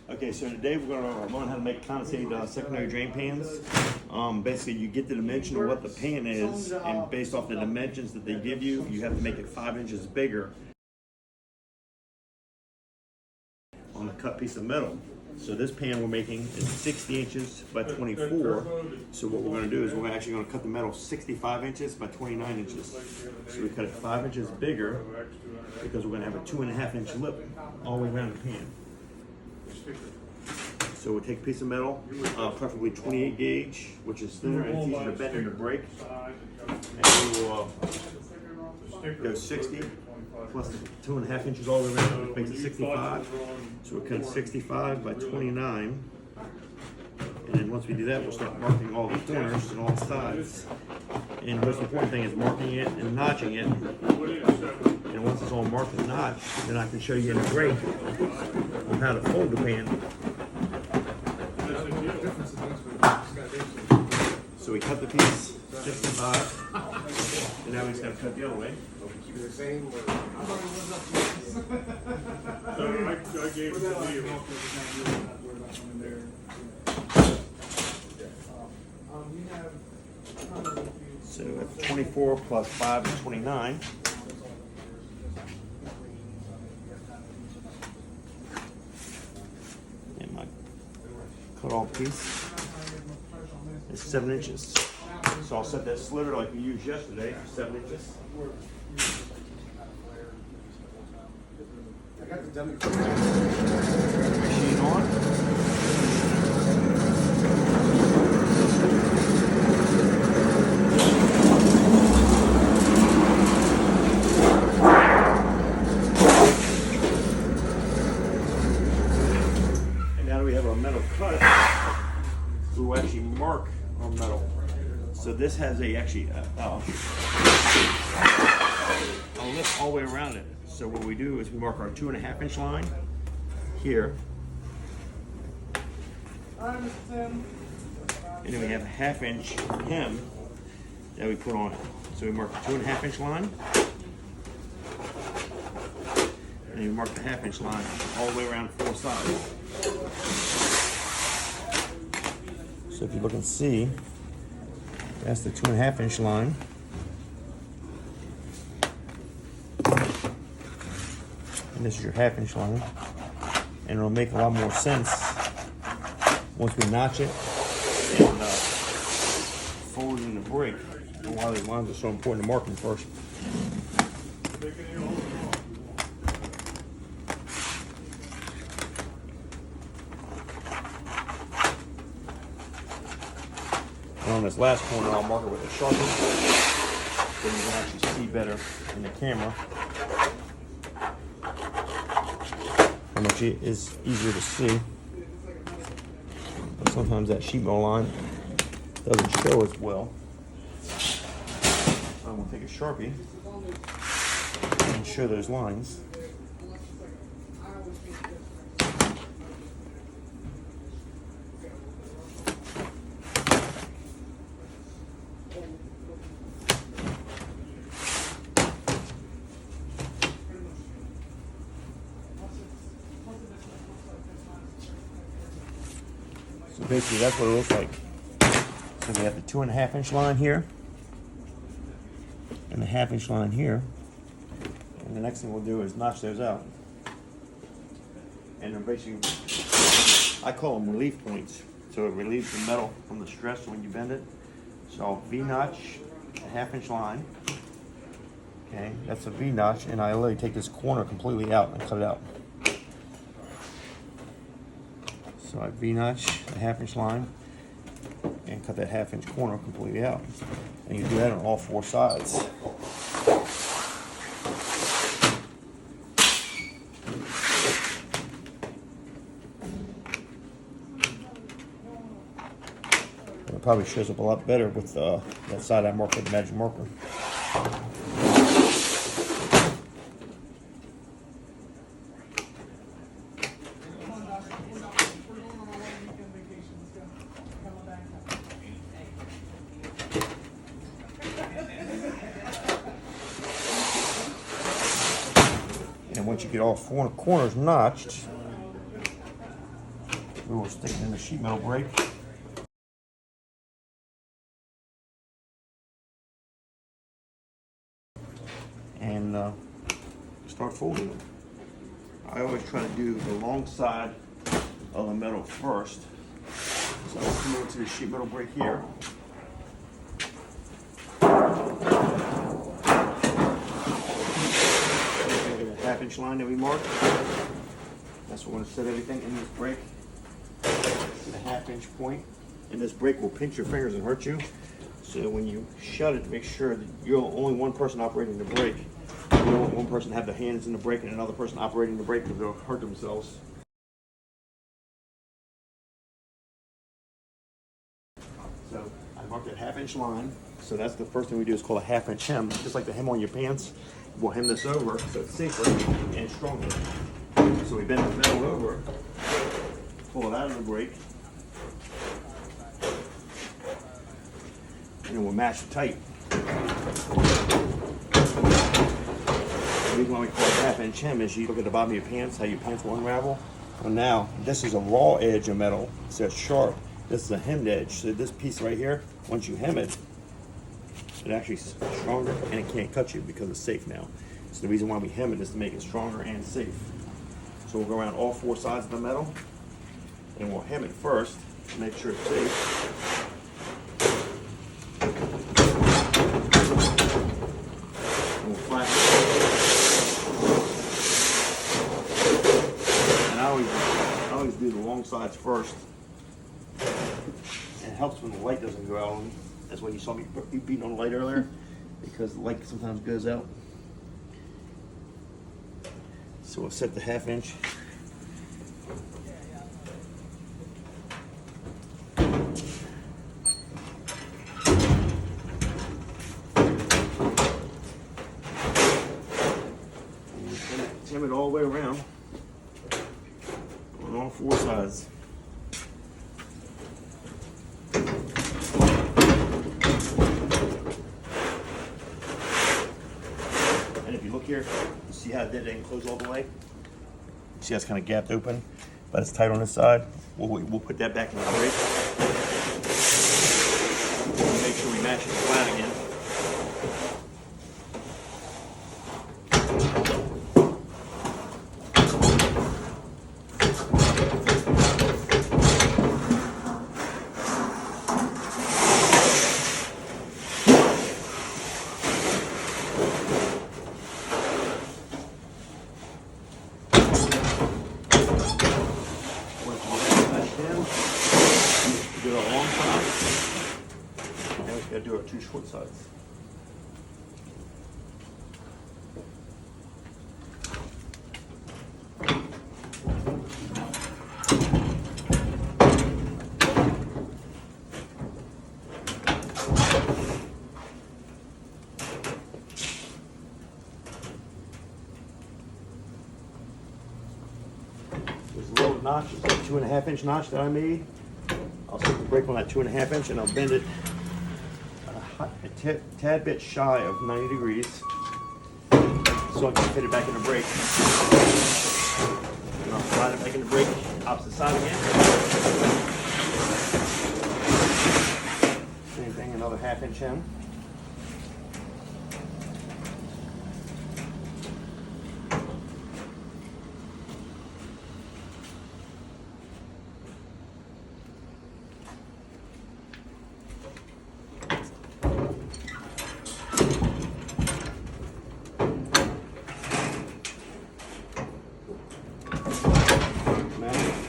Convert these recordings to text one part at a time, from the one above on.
Okay, so today we're going to learn how to make condensate secondary drain pans. Basically, you get the dimension of what the pan is, and based off the dimensions that they give you, you have to make it 5 inches bigger on a cut piece of metal. So this pan we're making is 60 inches by 24. So what we're going to do is we're actually going to cut the metal 65 inches by 29 inches. So we cut it 5 inches bigger because we're going to have a 2.5 inch lip all the way around the pan. So we'll take a piece of metal, preferably 28 gauge, which is thinner and it's easier to bend and to break. And we will go 60 plus the 2.5 inches all the way around, which makes it 65. So we'll cut 65 by 29. And then once we do that, we'll start marking all the corners and all the sides. And the most important thing is marking it and notching it. And once it's all marked and notched, then I can show you in the break on how to fold the pan. So we cut the piece 65, and now we just got to cut the other way. Keep it the same. So I gave it to you. So that's 24 plus 5 is 29. And my cut off piece is 7 inches. So I'll set that slitter like we used yesterday, 7 inches. I got the dummy. Machine on. Metal cut, we will actually mark our metal. So this has a lift all the way around it. So what we do is we mark our 2.5 inch line here. And then we have a 1/2 inch hem that we put on it. So we mark the 2.5 inch line. And you mark the 1/2 inch line all the way around 4 sides. So if you look and see, that's the 2.5 inch line. And this is your 1/2 inch line. And it'll make a lot more sense once we notch it and fold it in the break. And why these lines are so important to mark them first. And on this last corner, I'll mark it with a Sharpie so you can actually see better in the camera. How much it is easier to see. But sometimes that sheet metal line doesn't show as well. So I'm going to take a Sharpie and show those lines. So basically that's what it looks like. So we have the 2.5 inch line here and the 1/2 inch line here. And the next thing we'll do is notch those out. And they're basically, I call them relief points. So it relieves the metal from the stress when you bend it. So I'll V-notch a 1/2 inch line. Okay, that's a V-notch, and I literally take this corner completely out and cut it out. So I V-notch a 1/2 inch line and cut that 1/2 inch corner completely out. And you do that on all 4 sides. And it probably shows up a lot better with that side I marked with the magic marker. And once you get all 4 corners notched, We will stick it in the sheet metal brake. And start folding them. I always try to do the long side of the metal first. So I'll come over to the sheet metal brake here. A half-inch line that we marked. That's what we're going to set everything in this brake. At a half-inch point. And this brake will pinch your fingers and hurt you. So when you shut it, make sure that you're only one person operating the brake. You don't want one person to have their hands in the brake and another person operating the brake because they'll hurt themselves. So I marked that half-inch line. So that's the first thing we do is call a half-inch hem. Just like the hem on your pants, we'll hem this over so it's safer and stronger. So we bend the metal over, pull it out of the brake, and then we'll match it tight. The reason why we call it half-inch hem is you look at the bottom of your pants, how your pants will unravel. Well, now, this is a raw edge of metal, so it's sharp. This is a hemmed edge, so this piece right here, once you hem it, it actually is stronger and it can't cut you because it's safe now. So the reason why we hem it is to make it stronger and safe. So we'll go around all four sides of the metal and we'll hem it first to make sure it's safe. And we'll flatten it. And I always do the long sides first. And it helps when the light doesn't go out. That's why you saw me beating on the light earlier, because the light sometimes goes out. So we'll set the half-inch. Hem it all the way around on all four sides. And if you look here, you see how it didn't close all the way? You see how it's kind of gapped open, but it's tight on this side. We'll put that back in the brake. We'll make sure we match it flat again. Do our long side, and then we gotta do our two short sides. There's a little notch, it's a 2.5-inch notch that I made. I'll set the brake on that 2.5 inch and I'll bend it a tad bit shy of 90 degrees so I can fit it back in the brake. And I'll slide it back in the brake, opposite side again. Same thing, another 1/2 inch hem.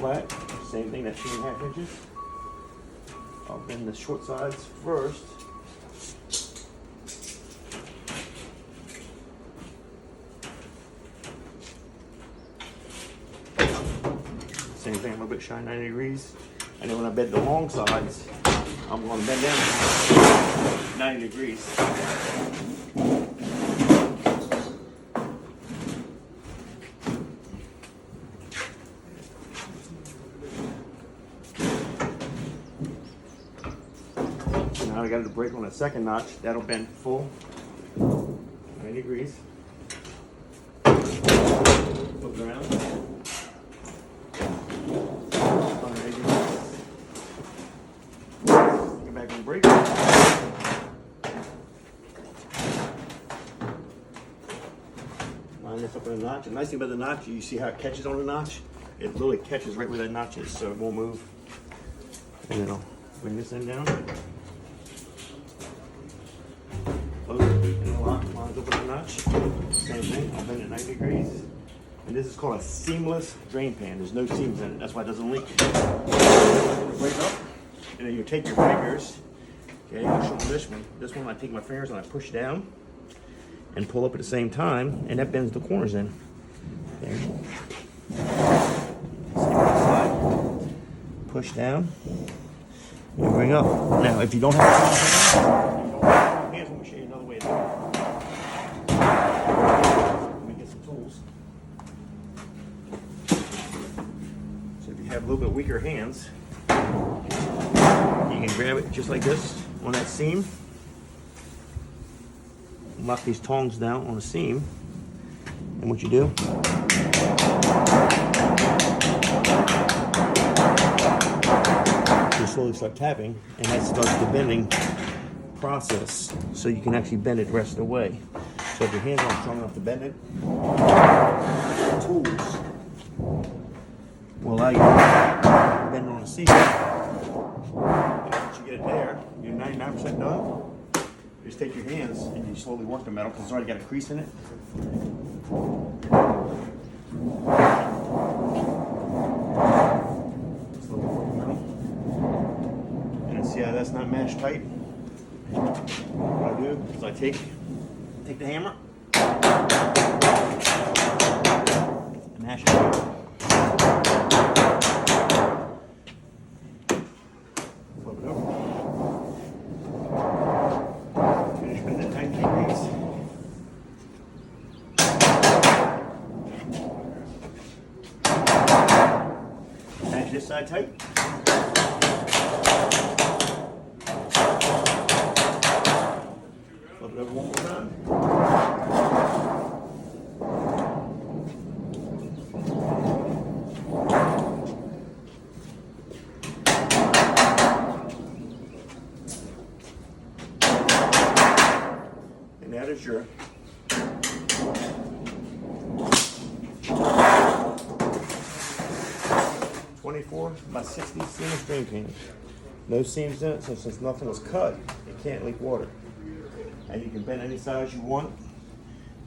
Flat, same thing, that's 2.5 inches. I'll bend the short sides first. Same thing, a little bit shy, 90 degrees. And then when I bend the long sides, I'm going to bend them 90 degrees. Now I got to brake on a second notch. That'll bend full 90 degrees. Flip it around. 180 notch. The nice thing about the notch, you see how it catches on the notch? It literally catches right where that notch is, so it won't move. And then I'll bring this end down. Close it and lock, lines up with the notch. Same thing, I'll bend it 90 degrees. And this is called a seamless drain pan. There's no seams in it, that's why it doesn't leak. Break up, and then you take your fingers. Okay, I'll show you this one. This one I take my fingers and I push down and pull up at the same time, and that bends the corners in. Okay. Push down and bring up. Now, if you don't have hands, let me show you another way to do it. Let me get some tools. So if you have a little bit weaker hands, you can grab it just like this on that seam. Lock these tongs down on the seam, and what you do, you slowly start tapping, and that starts the bending process, so you can actually bend it the rest of the way. So if your hands aren't strong enough to bend it, the tools will allow you to bend it on the seam. And once you get it there, you're 99% done. You just take your hands and you slowly work the metal because it's already got a crease in it. Slowly work the metal. And then see how that's not mashed tight? What I do is I take the hammer and mash it tight. Flip it over. Match this side tight. Flip it over one more time. And that is your 24 by 60 seamless drain pan. No seams in it, so since nothing was cut, it can't leak water. And you can bend any size you want.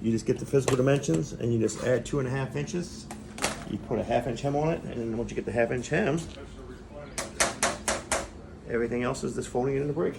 You just get the physical dimensions and you just add 2.5 inches. You put a 1/2 inch hem on it, and then once you get the 1/2 inch hem, everything else is just folding it in the break.